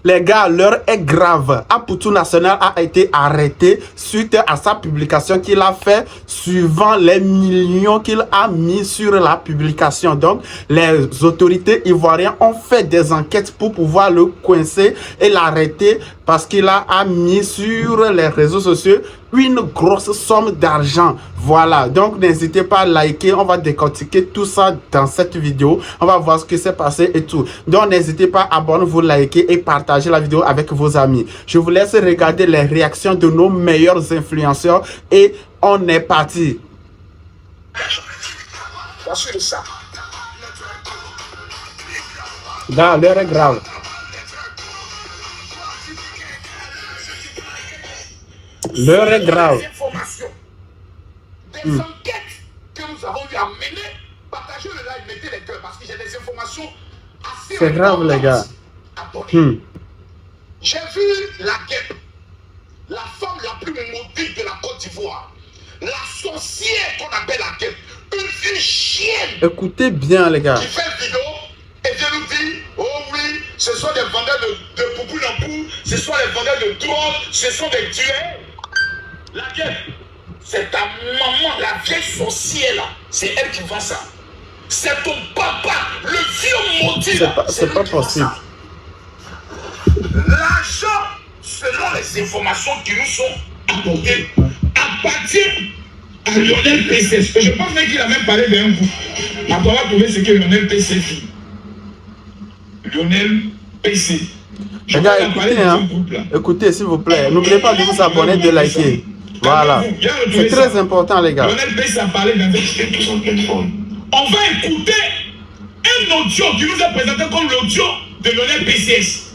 Les gars, l'heure est grave. Apoutou National a été arrêté suite à sa publication qu'il a fait suivant les millions qu'il a mis sur la publication. Donc, les autorités ivoiriennes ont fait des enquêtes pour pouvoir le coincer et l'arrêter parce qu'il a mis sur les réseaux sociaux une grosse somme d'argent. Voilà, donc n'hésitez pas à liker, on va décortiquer tout ça dans cette vidéo, on va voir ce qui s'est passé et tout. Donc n'hésitez pas à abonner-vous, liker et partager la vidéo avec vos amis. Je vous laisse regarder les réactions de nos meilleurs influenceurs et on est parti. Là, l'heure est grave. L'heure est grave. Des enquêtes que nous avons eu à mener, partagez le live, mettez les cœurs parce que j'ai des informations assez. C'est grave, les gars. J'ai vu la guêpe, la femme la plus maudite de la Côte d'Ivoire, la sorcière qu'on appelle la guêpe, une chienne. Écoutez bien, les gars. Qui fait une vidéo et vient nous dire, oh oui, ce sont des vendeurs de poupou nampou, ce sont les vendeurs de drogue, ce sont des tueurs. La guêpe, c'est ta maman, la vieille sorcière là, c'est elle qui vend ça. C'est ton papa, le vieux maudit là. C'est pas possible. L'argent, selon les informations qui nous sont apportées, appartient à Lionel PC. Je pense même qu'il a même parlé d'un coup. On va trouver ce que Lionel PC fait. Lionel PC. Les gars, écoutez, hein. Écoutez, s'il vous plaît. N'oubliez pas de vous abonner, de liker. Voilà. C'est très important, les gars. Lionel PC a parlé dans son téléphone. On va écouter un audio qui nous est présenté comme l'audio de Lionel PCS.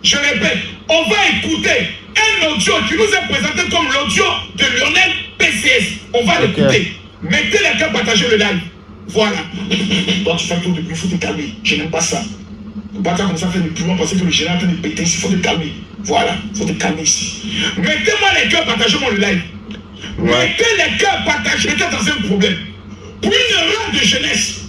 Je répète, on va écouter un audio qui nous est présenté comme l'audio de Lionel PCS. On va l'écouter. Mettez les cœurs, partagez le live. Voilà. Toi, tu fais tout de plus, il faut te calmer. Je n'aime pas ça. Ne pas comme ça faire du plus loin parce que le général est en train de péter ici. Il faut te calmer. Voilà. Il faut te calmer ici. Mettez-moi les cœurs, partagez-moi le live. Mettez les cœurs, partagez. Mettez dans un problème. Pour une erreur de jeunesse.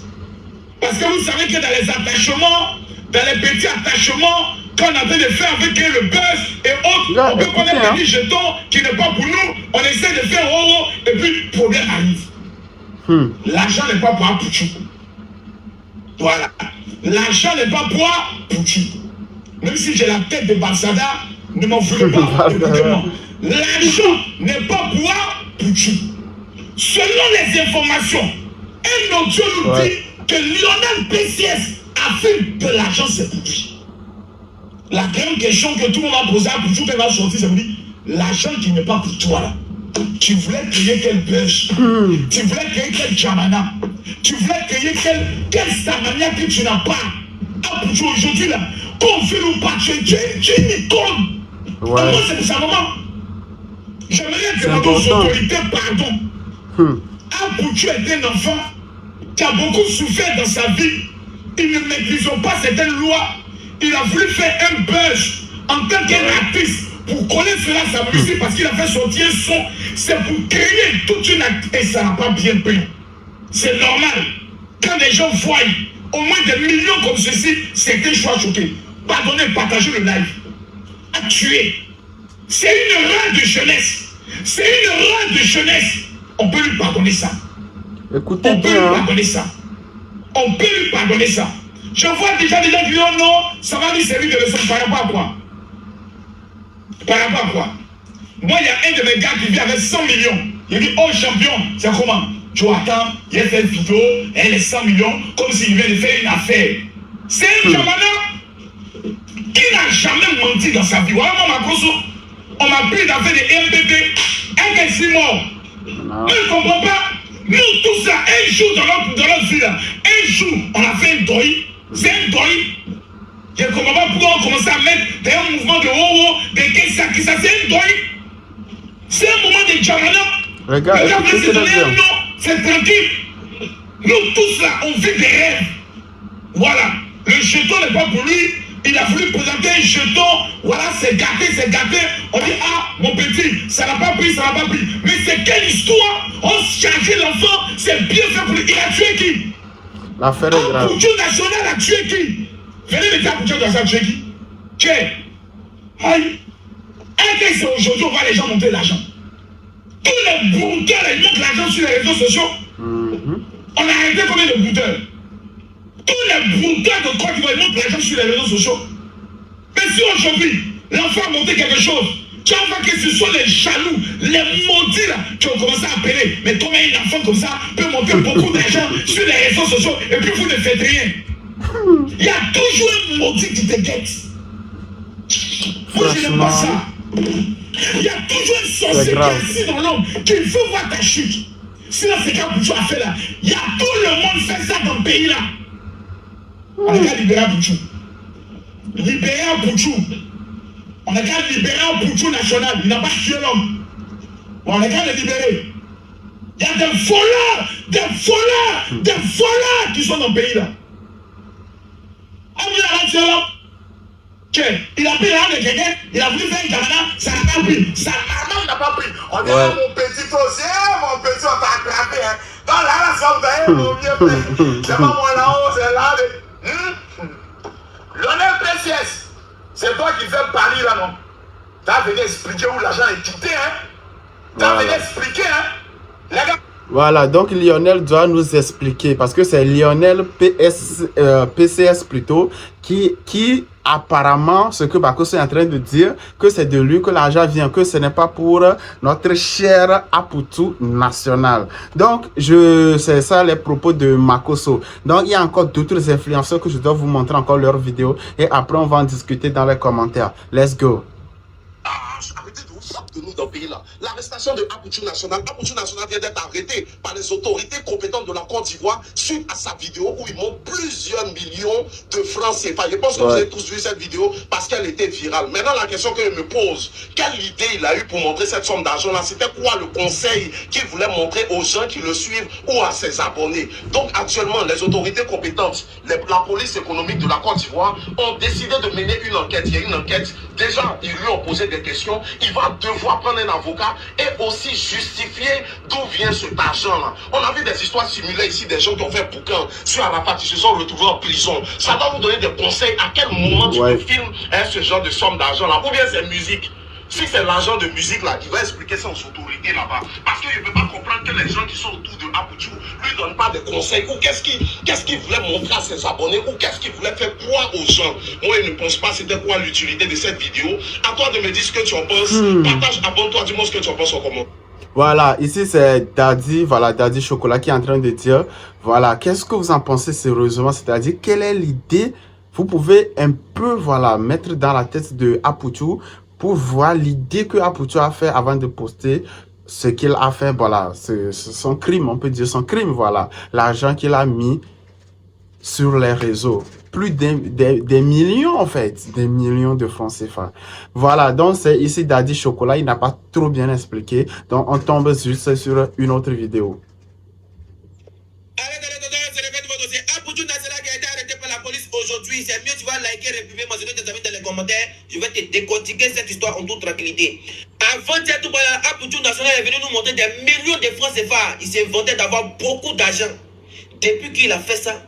Parce que vous savez que dans les attachements, dans les petits attachements, quand on a envie de faire avec le buzz et autres, on peut prendre un petit jeton qui n'est pas pour nous, on essaie de faire oh et puis le problème arrive. L'argent n'est pas pour un pouchou. Voilà. L'argent n'est pas pour un pouchou. Même si j'ai la tête de Barsada, ne m'en voulez pas. Écoutez-moi. L'argent n'est pas pour un pouchou. Selon les informations, un audio nous dit que Lionel PCS a fait de l'argent, c'est pour lui. La grande question que tout le monde a posée à Pouchou quand il va sortir, c'est de dire l'argent qui n'est pas pour toi là. Tu voulais créer quel buzz, tu voulais créer quel jamana, tu voulais créer quel samania que tu n'as pas. À Pouchou aujourd'hui là, quand on fait nous battre, tu es une icône. Moi c'est pour sa maman. J'aimerais demander aux autorités pardon. À Pouchou est un enfant qui a beaucoup souffert dans sa vie. Ils ne maîtrisent pas certaines lois. Il a voulu faire un buzz en tant qu'artiste pour connaître cela sa musique parce qu'il a fait sortir un son. C'est pour créer toute une activité et ça n'a pas bien pris. C'est normal. Quand les gens voient au moins des millions comme ceci, c'est un choix choqué. Pardonnez, partagez le live. À tuer. C'est une erreur de jeunesse. C'est une erreur de jeunesse. On peut lui pardonner ça. Écoutez, on peut lui pardonner ça. On peut lui pardonner ça. Je vois déjà des gens qui disent oh non, ça va lui servir de leçon. Par rapport à quoi? Par rapport à quoi? Moi, il y a un de mes gars qui vit avec 100 millions. Il dit oh champion, c'est comment? Tu attends, il a fait une vidéo, elle est 100 millions, comme s'il vient de faire une affaire. C'est un jamana qui n'a jamais menti dans sa vie. Voilà, moi, on m'a pris d'affaire de MPP, un gars est mort. Mais je ne comprends pas. Nous, tout ça, un jour dans notre vie, là, un jour, on a fait un deuil. C'est un deuil. Je ne comprends pas pourquoi on commence à mettre des mouvements de haut, des ça, c'est un deuil. C'est un moment de jamana. Regarde, c'est donner un nom, c'est tranquille. Nous, tous là, on vit des rêves. Voilà. Le jeton n'est pas pour lui. Il a voulu présenter un jeton. Voilà, c'est gâté, c'est gâté. On dit, ah, mon petit, ça n'a pas pris, ça n'a pas pris. Mais c'est quelle histoire? On chargeait l'enfant, c'est bien fait pour lui. Il a tué qui? L'affaire est grave. Pouchou national a tué qui? Venez me dire, Pouchou national a tué qui? Tiens, Aïe. C'est aujourd'hui, on voit les gens montrer l'argent. Tous les brouteurs, ils montrent l'argent sur les réseaux sociaux. On a arrêté combien de brouteurs? Tous les brouteurs de Côte d'Ivoire, ils montrent l'argent sur les réseaux sociaux. Mais si aujourd'hui, l'enfant a monté quelque chose, tu vas voir que ce sont les jaloux, les maudits là, qui ont commencé à appeler. Mais comment un enfant comme ça peut monter beaucoup d'argent sur les réseaux sociaux et puis vous ne faites rien? Il y a toujours un maudit qui te guette. Moi, je n'aime pas ça. Il y a toujours un sorcier qui est assis dans l'homme qui veut voir ta chute. Sinon, c'est quand Bouchou a fait là. Il y a tout le monde fait ça dans le pays là. On a qu'à libérer Bouchou. Libérer Bouchou. On a qu'à libérer Bouchou national. Il n'a pas tué l'homme. On a qu'à le libérer. Il y a des voleurs qui sont dans le pays là. Il a pris l'arme de quelqu'un, il a voulu faire une camarade, ça n'a pas pris. Sa maman n'a pas pris. On dit, mon petit aussi, mon petit, on t'a attrapé. Dans la santé, mon vieux, c'est pas moi là-haut, c'est là. Lionel PCS, c'est toi qui fais Paris là, non? T'as venu expliquer où l'argent est quitté, hein? T'as venu expliquer, hein? Les gars. Voilà, donc Lionel doit nous expliquer, parce que c'est Lionel PCS plutôt, qui apparemment, ce que Bakosso est en train de dire, que c'est de lui que l'argent vient, que ce n'est pas pour notre cher Aputu national. Donc, c'est ça les propos de Makosso. Donc, il y a encore d'autres influenceurs que je dois vous montrer encore leurs vidéos, et après on va en discuter dans les commentaires. Let's go. Arrêtez de vous foutre de nous dans le pays là. L'arrestation de Aputu National vient d'être arrêté par les autorités compétentes de la Côte d'Ivoire suite à sa vidéo où il montre plusieurs millions de francs CFA. Je pense que vous avez tous vu cette vidéo parce qu'elle était virale. Maintenant, la question que je me pose, quelle idée il a eu pour montrer cette somme d'argent là? C'était quoi le conseil qu'il voulait montrer aux gens qui le suivent ou à ses abonnés? Donc actuellement, les autorités compétentes, la police économique de la Côte d'Ivoire ont décidé de mener une enquête. Il y a une enquête. Déjà, ils lui ont posé des questions. Il va devoir prendre un avocat et aussi justifier d'où vient cet argent-là. On a vu des histoires simulées ici, des gens qui ont fait bouquin sur Arafat, ils se sont retrouvés en prison. Ça va vous donner des conseils à quel moment tu filmes ce genre de somme d'argent-là. Ou bien c'est musique. Si c'est l'argent de musique là, il va expliquer ça aux autorités là-bas. Parce qu'il ne peut pas comprendre que les gens qui sont autour de Aputu lui donnent pas de conseils. Ou qu'est-ce qu'il voulait montrer à ses abonnés, ou qu'est-ce qu'il voulait faire croire aux gens. Moi, je ne pense pas c'était quoi l'utilité de cette vidéo. À toi de me dire ce que tu en penses. Partage, abonne-toi, dis-moi ce que tu en penses en comment. Voilà, ici c'est Daddy, voilà, Daddy Chocolat qui est en train de dire, voilà, qu'est-ce que vous en pensez sérieusement, c'est-à-dire, quelle est l'idée, vous pouvez un peu, voilà, mettre dans la tête de Aputu pour voir l'idée que Aputu a fait avant de poster ce qu'il a fait, voilà, c'est son crime, on peut dire son crime, voilà, l'argent qu'il a mis sur les réseaux. Plus des millions, en fait, des millions de francs CFA. Voilà, donc c'est ici Daddy Chocolat, il n'a pas trop bien expliqué, donc on tombe juste sur une autre vidéo. Aputu National qui a été arrêté par la police aujourd'hui, c'est mieux tu vas liker, républier, mentionner tes amis dans les commentaires. Je vais te décortiquer cette histoire en toute tranquillité. Avant-hier, tout Aputu National est venu nous montrer des millions de francs CFA. Il s'est vanté d'avoir beaucoup d'argent. Depuis qu'il a fait ça,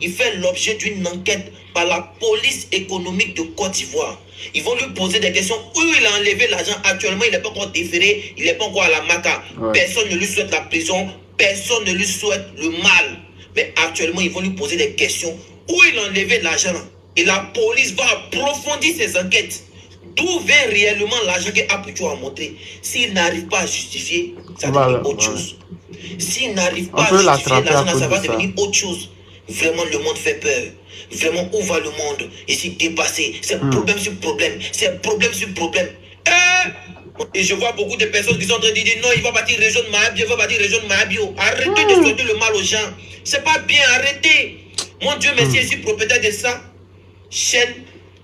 il fait l'objet d'une enquête par la police économique de Côte d'Ivoire. Ils vont lui poser des questions où il a enlevé l'argent. Actuellement, il n'est pas encore déféré, il n'est pas encore à la MACA. Personne ne lui souhaite la prison, personne ne lui souhaite le mal. Mais actuellement, ils vont lui poser des questions où il a enlevé l'argent. Et la police va approfondir ses enquêtes. D'où vient réellement l'argent que Aputu a montré. S'il n'arrive pas à justifier, ça devient autre chose. S'il n'arrive pas à justifier l'argent, ça va devenir autre chose. Vraiment, le monde fait peur. Vraiment, où va le monde? Ici, dépassé. C'est problème sur problème. C'est problème sur problème. Et je vois beaucoup de personnes qui sont en train de dire non, il va bâtir région de Mahabio, il va bâtir région de Mahabio. Arrêtez de souhaiter le mal aux gens. C'est pas bien, arrêtez. Mon Dieu, merci, je suis propriétaire de ça. Chaîne,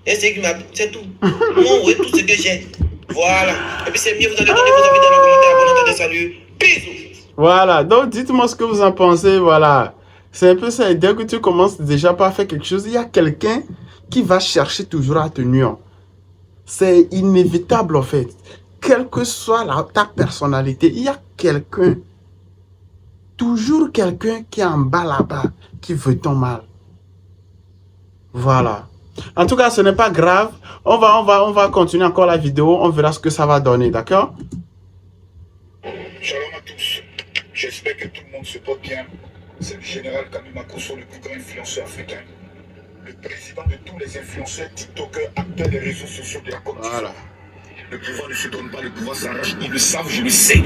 et c'est tout. Moi, ouais, tout ce que j'ai. Voilà. Et puis c'est mieux, vous allez donner vos avis dans les commentaires. Bon entendez, salut. Bisous. Voilà, donc dites-moi ce que vous en pensez, voilà. C'est un peu ça, dès que tu commences déjà par faire quelque chose, il y a quelqu'un qui va chercher toujours à te nuire. C'est inévitable en fait. Quelle que soit ta personnalité, il y a quelqu'un, toujours quelqu'un qui est en bas là-bas, qui veut ton mal. Voilà. En tout cas, ce n'est pas grave. On va continuer encore la vidéo. On verra ce que ça va donner, d'accord? Shalom à tous. J'espère que tout le monde se porte bien. C'est le général Kami Makosso, le plus grand influenceur africain. Le président de tous les influenceurs, TikTokers, acteurs des réseaux sociaux de la Côte d'Ivoire. Voilà. Le pouvoir ne se donne pas, le pouvoir s'arrache. Ils le savent, je le sais.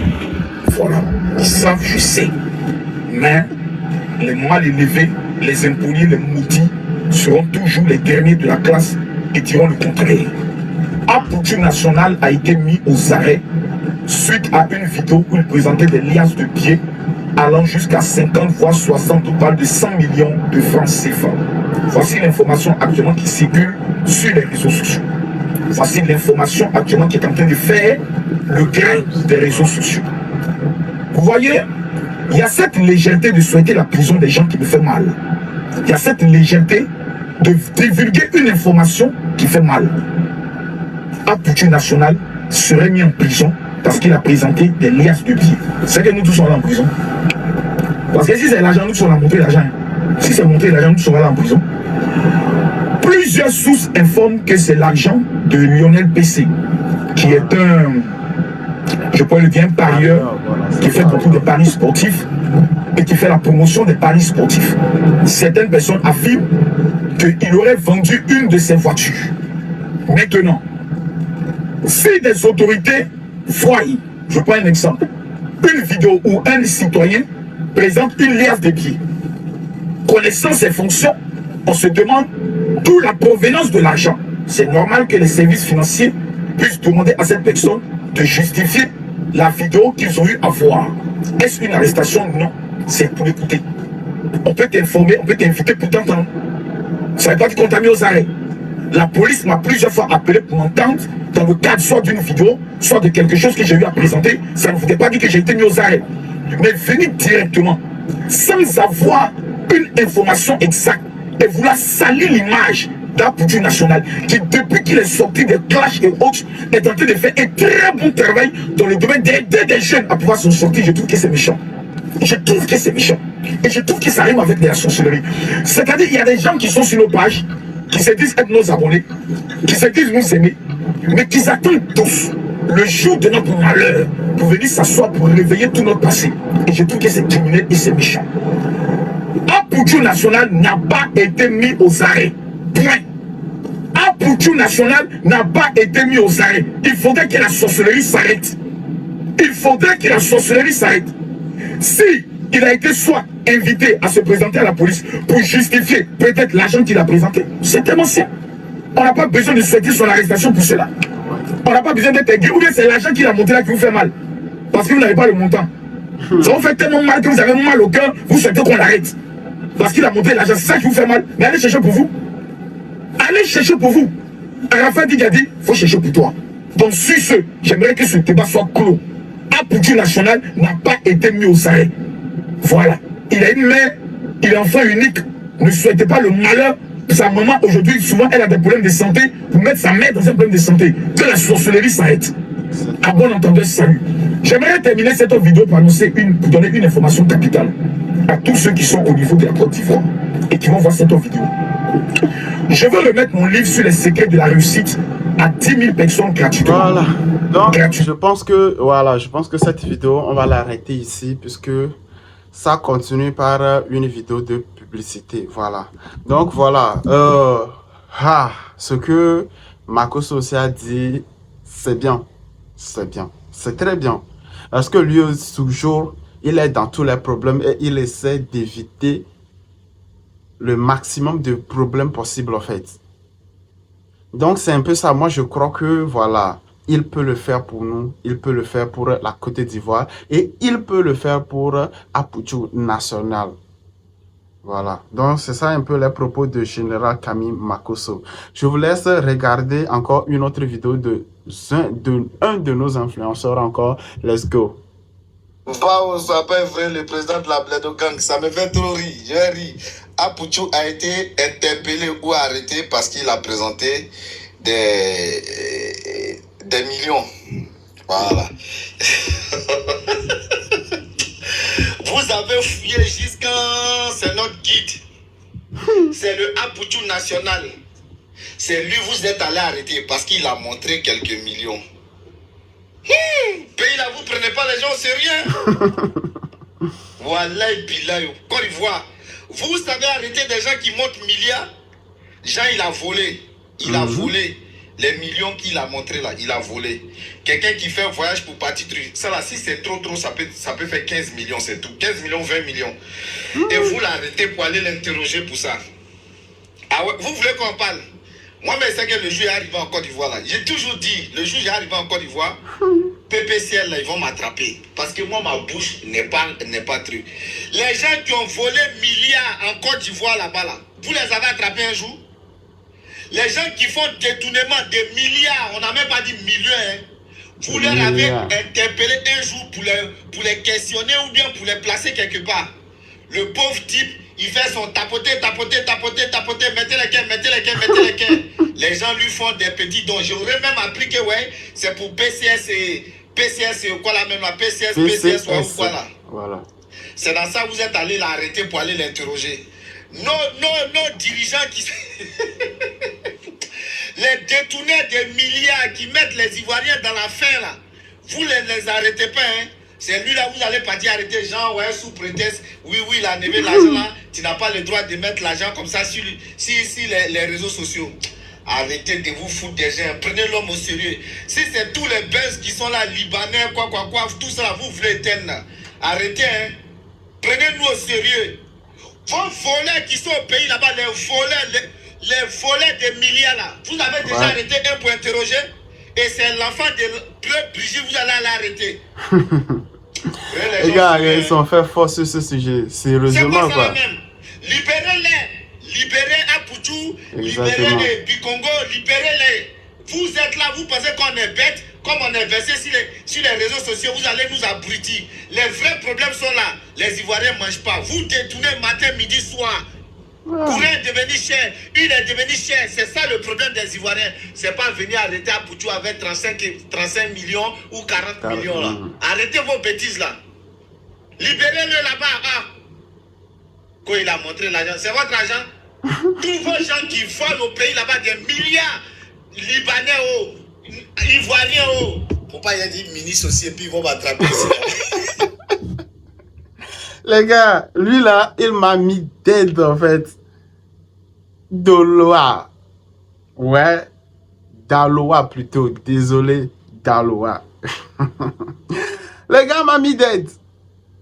Voilà. Ils savent, je sais. Mais les mal élevés, les impolis, les maudits seront toujours les derniers de la classe et diront le contraire. Aputu National a été mis aux arrêts suite à une vidéo où il présentait des liasses de billets allant jusqu'à 50 voire 60, au total de 100 millions de francs CFA. Voici l'information actuellement qui circule sur les réseaux sociaux. Voici l'information actuellement qui est en train de faire le grain des réseaux sociaux. Vous voyez, il y a cette légèreté de souhaiter la prison des gens qui me fait mal. Il y a cette légèreté de divulguer une information qui fait mal. Aputu National serait mis en prison parce qu'il a présenté des liasses de billets. C'est que nous tous sommes là en prison. Parce que si c'est l'argent, nous sommes là montrer l'argent. Si c'est montrer l'argent, nous sommes là en prison. Plusieurs sources informent que c'est l'argent de Lionel PC, qui est je pourrais le dire, un parieur qui fait beaucoup de paris sportifs et qui fait la promotion des paris sportifs. Certaines personnes affirment qu'il aurait vendu une de ses voitures. Maintenant, si des autorités voient, je prends un exemple, une vidéo où un citoyen présente une liasse de billets, connaissant ses fonctions, on se demande d'où la provenance de l'argent. C'est normal que les services financiers puissent demander à cette personne de justifier la vidéo qu'ils ont eu à voir. Est-ce une arrestation? Non. C'est pour écouter. On peut t'informer, on peut t'inviter pour t'entendre. Ça ne veut pas dire qu'on t'a mis aux arrêts. La police m'a plusieurs fois appelé pour m'entendre dans le cadre soit d'une vidéo, soit de quelque chose que j'ai eu à présenter. Ça ne voulait pas dire que j'ai été mis aux arrêts. Mais venir directement, sans avoir une information exacte, et vouloir salir l'image d'Aputu National, qui depuis qu'il est sorti des clashs et autres, est en train de faire un très bon travail dans le domaine d'aider des jeunes à pouvoir s'en sortir. Je trouve que c'est méchant. Je trouve que c'est méchant. Et je trouve que ça rime avec de la sorcellerie. C'est-à-dire, il y a des gens qui sont sur nos pages, qui se disent être nos abonnés, qui se disent nous aimer, mais qui attendent tous le jour de notre malheur pour venir s'asseoir pour réveiller tout notre passé. Et je trouve que c'est criminel et c'est méchant. Aputu National n'a pas été mis aux arrêts. Point. Aputu National n'a pas été mis aux arrêts. Il faudrait que la sorcellerie s'arrête. Il faudrait que la sorcellerie s'arrête. Si il a été soit invité à se présenter à la police pour justifier peut-être l'argent qu'il a présenté, c'est tellement simple. On n'a pas besoin de souhaiter son arrestation pour cela. On n'a pas besoin d'être aigri. Ou bien c'est l'argent qu'il a monté là qui vous fait mal. Parce que vous n'avez pas le montant. Ça vous fait tellement mal que vous avez mal au cœur, vous souhaitez qu'on l'arrête. Parce qu'il a monté l'argent, c'est ça qui vous fait mal. Mais allez chercher pour vous. Allez chercher pour vous. Arafat dit, il a dit, il faut chercher pour toi. Donc sur ce, j'aimerais que ce débat soit clos. Aputu National n'a pas été mis aux arrêts. Voilà. Il a une mère, il est enfant unique. Ne souhaitez pas le malheur. Sa maman, aujourd'hui, souvent, elle a des problèmes de santé. Pour mettre sa mère dans un problème de santé. Que la sorcellerie s'arrête. À bon entendeur, salut. J'aimerais terminer cette vidéo pour annoncer pour donner une information capitale à tous ceux qui sont au niveau de la Côte d'Ivoire et qui vont voir cette vidéo. Je veux remettre mon livre sur les secrets de la réussite à 10 000 personnes gratuitement. Voilà. Donc, je pense que cette vidéo, on va l'arrêter ici puisque ça continue par une vidéo de publicité. Voilà. Donc, voilà. Ce que Makosso aussi a dit, c'est bien. C'est bien. C'est très bien. Parce que lui, toujours, il est dans tous les problèmes et il essaie d'éviter le maximum de problèmes possibles, en fait. Donc, c'est un peu ça. Moi, je crois que, voilà, il peut le faire pour nous. Il peut le faire pour la Côte d'Ivoire. Et il peut le faire pour Aputu National. Voilà. Donc, c'est ça un peu les propos de Général Kami Makosso. Je vous laisse regarder encore une autre vidéo un de nos influenceurs encore. Let's go. Bah, ça peut être vrai, le président de la Bledo Gang, ça me fait trop rire, j'ai ri. Aputu a été interpellé ou arrêté parce qu'il a présenté des millions. Voilà. Vous avez fouillé jusqu'à... C'est notre guide. C'est le Aputu National. C'est lui, vous êtes allé arrêter parce qu'il a montré quelques millions. Pays là, vous ne prenez pas les gens au sérieux. Voilà, et puis là, Côte d'Ivoire, vous savez arrêter des gens qui montent milliards. Jean, il a volé. Il a volé les millions qu'il a montré là. Il a volé. Quelqu'un qui fait un voyage pour partir, ça là, si c'est trop, ça peut faire 15 millions, c'est tout. 15 millions, 20 millions. Et vous l'arrêtez pour aller l'interroger pour ça. Ah ouais, vous voulez qu'on parle? Moi, mais c'est que le jour est arrivé en Côte d'Ivoire là. J'ai toujours dit, le jour est arrivé en Côte d'Ivoire, PPCL là, ils vont m'attraper. Parce que moi, ma bouche n'est pas truc. Les gens qui ont volé milliards en Côte d'Ivoire là-bas là, vous les avez attrapés un jour? Les gens qui font détournement de milliards, on n'a même pas dit millions, hein. Vous les avez interpellés un jour pour les questionner ou bien pour les placer quelque part. Le pauvre type, il fait son tapoter, mettez les quais. Les gens lui font des petits dons. J'aurais même appris que ouais, c'est pour PCS et quoi là même là, PCS ou quoi là. Voilà. C'est dans ça que vous êtes allé l'arrêter pour aller l'interroger. Nos dirigeants qui... les détourneurs des milliards qui mettent les Ivoiriens dans la faim là, vous les arrêtez pas, hein. C'est lui là, vous allez partir arrêter Jean, ouais, sous prétexte, oui, il a enlevé l'argent là, tu n'as pas le droit de mettre l'argent comme ça sur les réseaux sociaux. Arrêtez de vous foutre des gens, prenez l'homme au sérieux. Si c'est tous les buzz qui sont là, Libanais, quoi, tout ça là, vous voulez éteindre là. Arrêtez, hein. Prenez-nous au sérieux. Vos voleurs qui sont au pays là-bas, les voleurs des milliards là, vous avez déjà arrêté un pour interroger? Et c'est l'enfant de Brigitte, vous allez l'arrêter. Les gars, ils sont fait fort sur ce sujet. Sérieusement, quoi. Libérez-les. Libérez Apoutou, libérez les Bikongo, libérez-les. Vous êtes là, vous pensez qu'on est bête, comme on est versé sur les réseaux sociaux, vous allez nous abrutir. Les vrais problèmes sont là. Les Ivoiriens ne mangent pas. Vous détournez matin, midi, soir. Courant est devenu cher, il est devenu cher. C'est ça le problème des Ivoiriens. C'est pas venir arrêter Apoutou avec 35 millions ou 40 millions là. Arrêtez vos bêtises là. Libérez-le là-bas. Ah. Quand il a montré l'argent, c'est votre argent. Tous vos gens qui volent au pays là-bas des milliards. Libanais, Ivoiriens, faut pas y aller dire ministre aussi et puis ils vont m'attraper ici. Les gars, lui là, il m'a mis dead en fait. Daloa. Ouais. Daloa plutôt. Désolé, Daloa. Les gars m'a mis dead.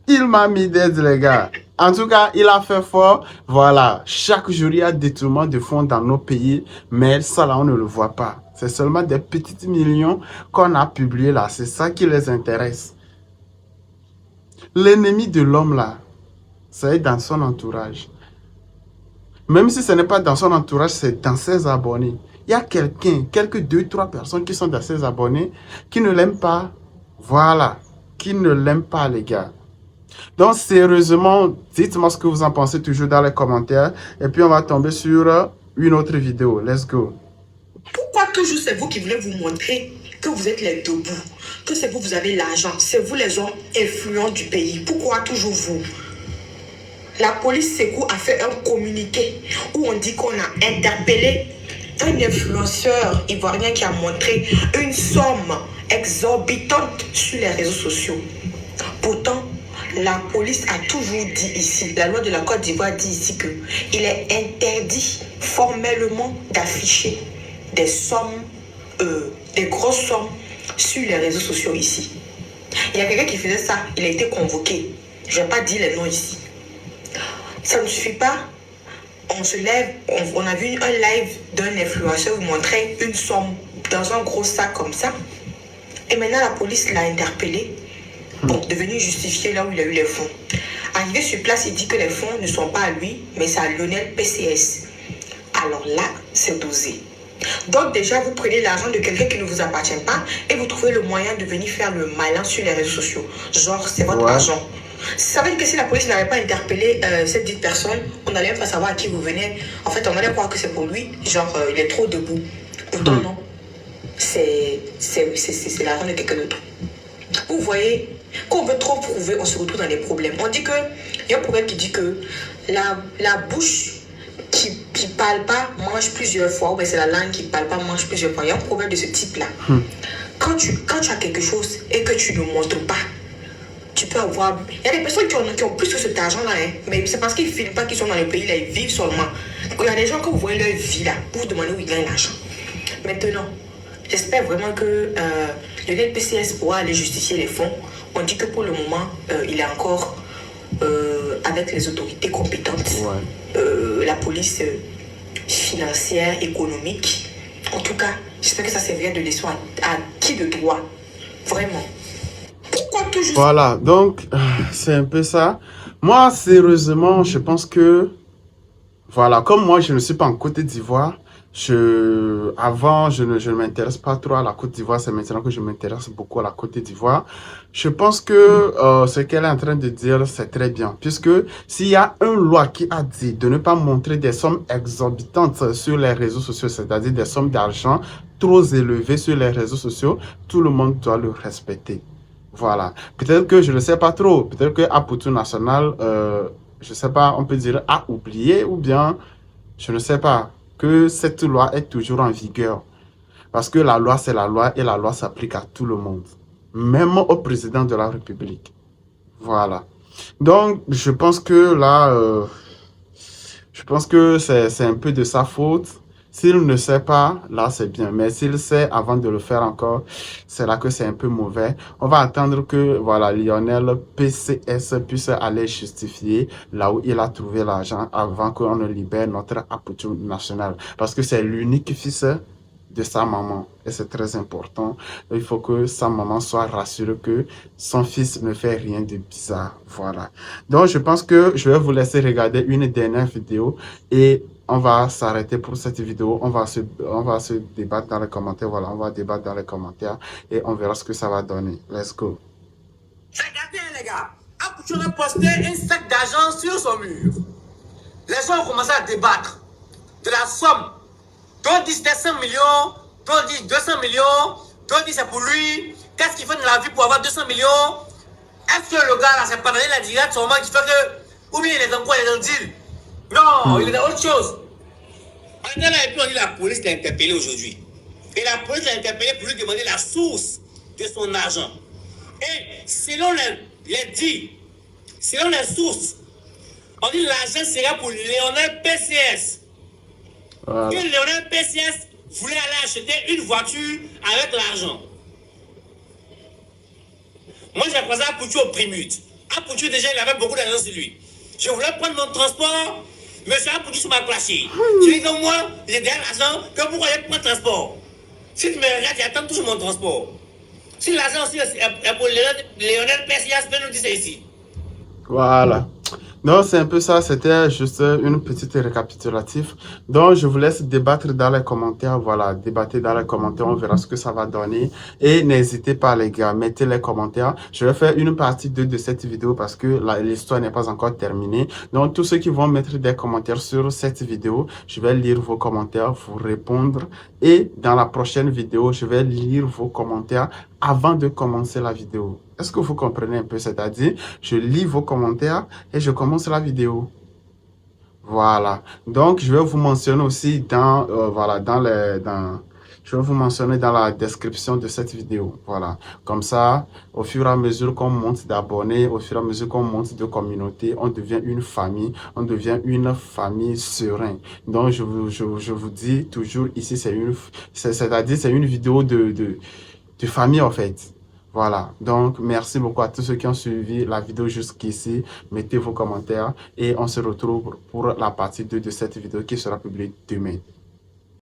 Il m'a mis dead, les gars. En tout cas, il a fait fort. Voilà. Chaque jour, il y a des détournements de fonds dans nos pays. Mais ça là, on ne le voit pas. C'est seulement des petits millions qu'on a publiés là. C'est ça qui les intéresse. L'ennemi de l'homme là, c'est dans son entourage. Même si ce n'est pas dans son entourage, c'est dans ses abonnés. Il y a quelqu'un, quelques 2-3 personnes qui sont dans ses abonnés, qui ne l'aiment pas. Voilà. Qui ne l'aiment pas, les gars. Donc, sérieusement, dites-moi ce que vous en pensez toujours dans les commentaires. Et puis, on va tomber sur une autre vidéo. Let's go. Pourquoi toujours c'est vous qui voulez vous montrer que vous êtes les debout, que c'est vous avez l'argent, c'est vous les hommes influents du pays? Pourquoi toujours vous? La police Sékou a fait un communiqué où on dit qu'on a interpellé un influenceur ivoirien qui a montré une somme exorbitante sur les réseaux sociaux. Pourtant, la police a toujours dit ici, la loi de la Côte d'Ivoire dit ici qu'il est interdit formellement d'afficher des sommes, des grosses sommes sur les réseaux sociaux ici. Il y a quelqu'un qui faisait ça, il a été convoqué. Je ne vais pas dire les noms ici. Ça ne suffit pas. On se lève, on a vu un live d'un influenceur qui montrait une somme dans un gros sac comme ça. Et maintenant la police l'a interpellé. Bon, devenu justifié là où il a eu les fonds. Arrivé sur place, il dit que les fonds ne sont pas à lui, mais c'est à Lionel PCS. Alors là, c'est dosé. Donc déjà, vous prenez l'argent de quelqu'un qui ne vous appartient pas et vous trouvez le moyen de venir faire le malin sur les réseaux sociaux. Genre, c'est votre argent. Ça veut dire que si la police n'avait pas interpellé cette dite personne, on n'allait même pas savoir à qui vous venez. En fait, on allait croire que c'est pour lui. Genre, il est trop debout. Pourtant, non. C'est l'argent de quelqu'un d'autre. Vous voyez, quand on veut trop prouver, on se retrouve dans des problèmes. On dit que, il y a un problème qui dit que la bouche qui qui parle pas mange plusieurs fois, ou bien c'est la langue qui parle pas mange plusieurs fois. Il y a un proverbe de ce type-là. Quand tu as quelque chose et que tu ne montres pas, tu peux avoir... Il y a des personnes qui ont plus que cet argent-là, hein, mais c'est parce qu'ils ne filment pas qu'ils sont dans le pays, là, ils vivent seulement. Il y a des gens, quand vous voyez leur vie, là, vous vous demandez où ils gagnent l'argent. Maintenant, j'espère vraiment que le PCS pourra aller justifier les fonds. On dit que pour le moment, il est encore avec les autorités compétentes. La police financière, économique. En tout cas, j'espère que ça servira de leçon à qui de droit. Vraiment. Pourquoi toujours... Voilà, donc, c'est un peu ça. Moi, sérieusement, je pense que... Voilà, comme moi, je ne suis pas en Côte d'Ivoire. Avant, je ne m'intéresse pas trop à la Côte d'Ivoire. C'est maintenant que je m'intéresse beaucoup à la Côte d'Ivoire. Je pense que ce qu'elle est en train de dire, c'est très bien. Puisque s'il y a une loi qui a dit de ne pas montrer des sommes exorbitantes sur les réseaux sociaux, c'est-à-dire des sommes d'argent trop élevées sur les réseaux sociaux, tout le monde doit le respecter. Voilà. Peut-être que je ne sais pas trop. Peut-être que Aputu National, je ne sais pas, on peut dire a oublié ou bien, je ne sais pas, que cette loi est toujours en vigueur. Parce que la loi, c'est la loi et la loi s'applique à tout le monde. Même au président de la République. Voilà. Donc, je pense que là, je pense que c'est un peu de sa faute. S'il ne sait pas, là c'est bien. Mais s'il sait avant de le faire encore, c'est là que c'est un peu mauvais. On va attendre que voilà, Lionel PCS puisse aller justifier là où il a trouvé l'argent avant qu'on ne libère notre Aputu National. Parce que c'est l'unique fils de sa maman. Et c'est très important. Il faut que sa maman soit rassurée que son fils ne fait rien de bizarre. Voilà. Donc je pense que je vais vous laisser regarder une dernière vidéo et on va s'arrêter pour cette vidéo. On va se débattre dans les commentaires. Voilà, on va débattre dans les commentaires et on verra ce que ça va donner. Let's go. Regardez les gars, Aputu a posté un sac d'argent sur son mur. Les gens ont commencé à débattre de la somme. D'autres disent 100 millions, d'autres disent 200 millions, d'autres disent c'est pour lui. Qu'est-ce qu'il fait dans la vie pour avoir 200 millions? Est-ce que le gars là, c'est pas donné la direct sûrement qui fait que... Ou bien il est dans quoi? Il est dans le deal? Non, il est dans autre chose. Maintenant, là, et puis on dit la police l'a interpellé aujourd'hui. Et la police l'a interpellé pour lui demander la source de son argent. Et selon les dits, selon les sources, on dit que l'argent sera pour Lionel PCS. Voilà. Que Lionel PCS voulait aller acheter une voiture avec l'argent. Moi, j'ai croisé Aputu au Primute. Aputu, déjà, il avait beaucoup d'argent sur lui. Je voulais prendre mon transport. Monsieur Aputu sur ma clashée. Je lui dis donc moi, j'ai déjà l'argent, que pourquoi je prends le transport? Si tu me regardes, j'attends toujours mon transport. Si l'argent aussi est pour Lionel PCS, peut nous dire ça ici. Voilà. Donc, c'est un peu ça. C'était juste une petite récapitulative. Donc, je vous laisse débattre dans les commentaires. Voilà, débattez dans les commentaires. On verra ce que ça va donner. Et n'hésitez pas, les gars, mettez les commentaires. Je vais faire une partie 2 de cette vidéo parce que l'histoire n'est pas encore terminée. Donc, tous ceux qui vont mettre des commentaires sur cette vidéo, je vais lire vos commentaires, vous répondre. Et dans la prochaine vidéo, je vais lire vos commentaires avant de commencer la vidéo. Est-ce que vous comprenez un peu? C'est-à-dire, je lis vos commentaires et je commence la vidéo. Voilà. Donc, je vais vous mentionner aussi dans, je vais vous mentionner dans la description de cette vidéo. Voilà. Comme ça, au fur et à mesure qu'on monte d'abonnés, au fur et à mesure qu'on monte de communauté, on devient une famille. On devient une famille sereine. Donc, je vous dis toujours ici, c'est-à-dire, c'est une vidéo de famille, en fait. Voilà, donc merci beaucoup à tous ceux qui ont suivi la vidéo jusqu'ici. Mettez vos commentaires et on se retrouve pour la partie 2 de cette vidéo qui sera publiée demain.